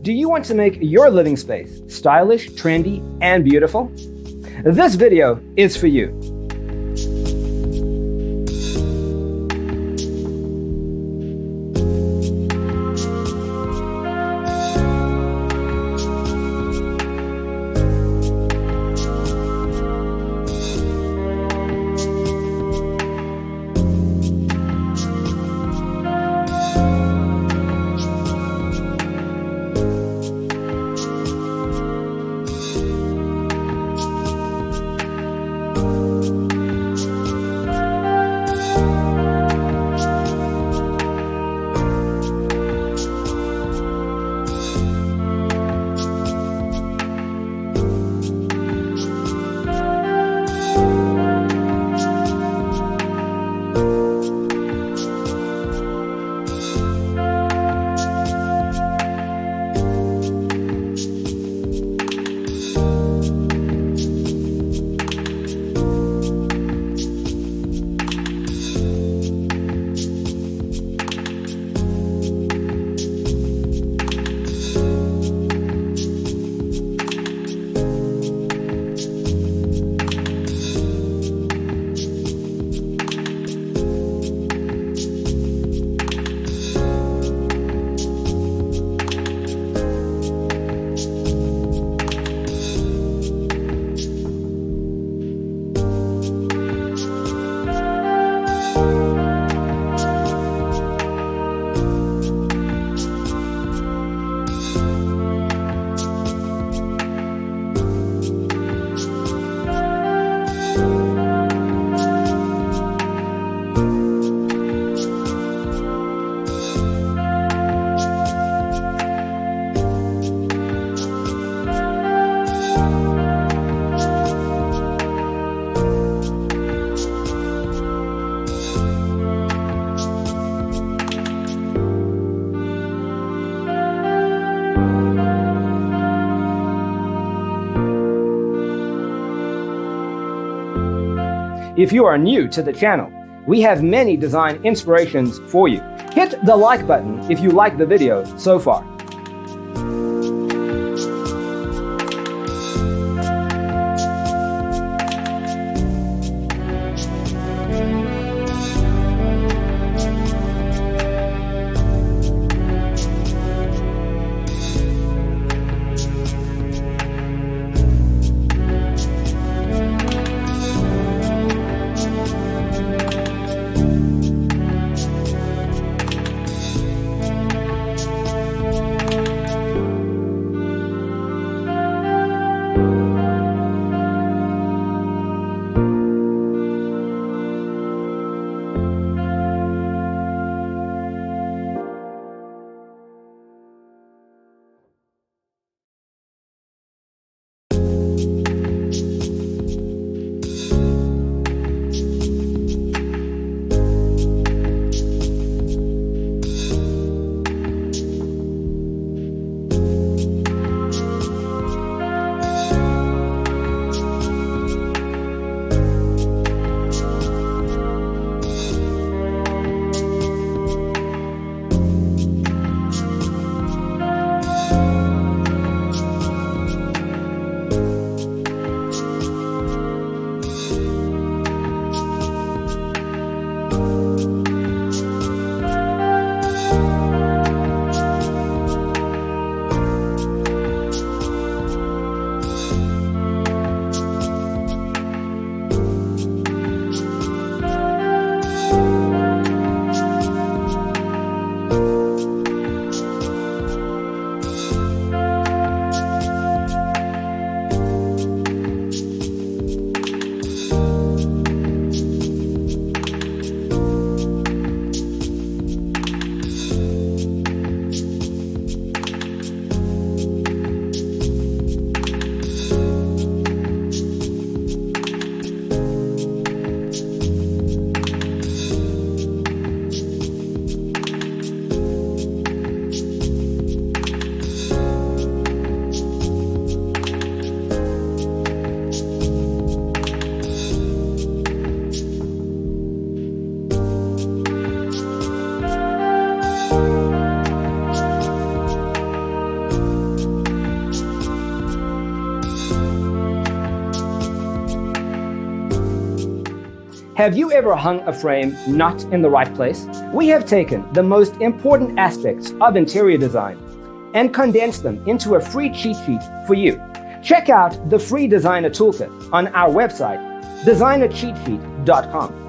Do you want to make your living space stylish, trendy, and beautiful? This video is for you. If you are new to the channel, we have many design inspirations for you. Hit the like button if you like the video so far. Have you ever hung a frame not in the right place? We have taken the most important aspects of interior design and condensed them into a free cheat sheet for you. Check out the free designer toolkit on our website, designercheatsheet.com.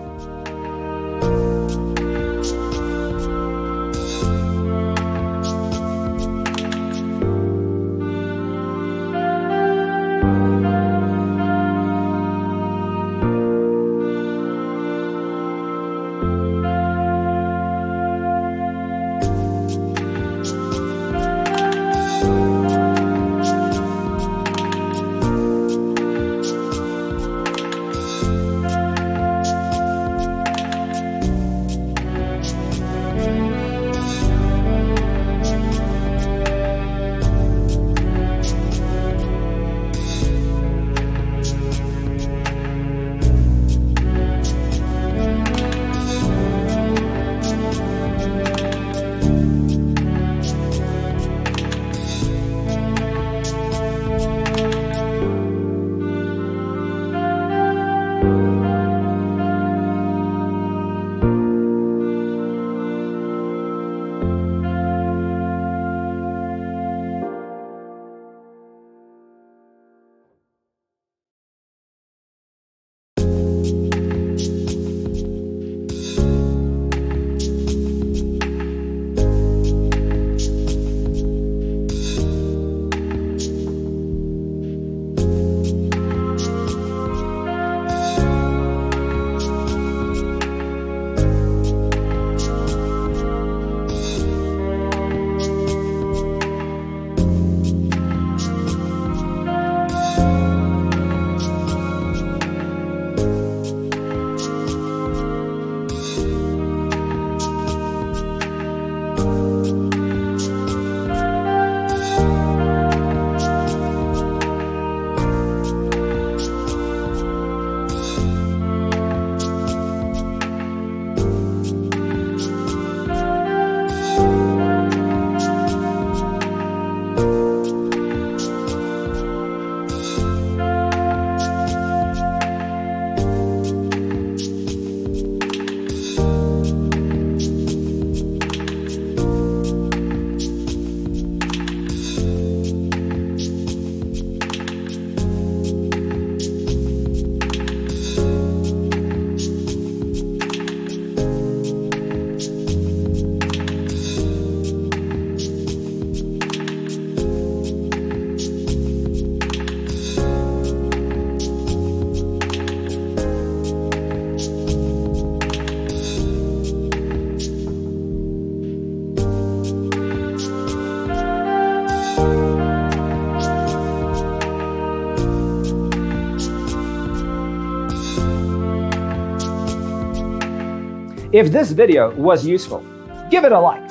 If this video was useful, give it a like.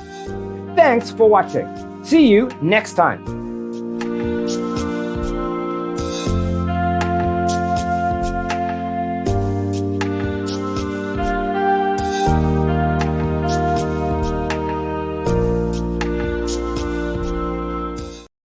Thanks for watching. See you next time.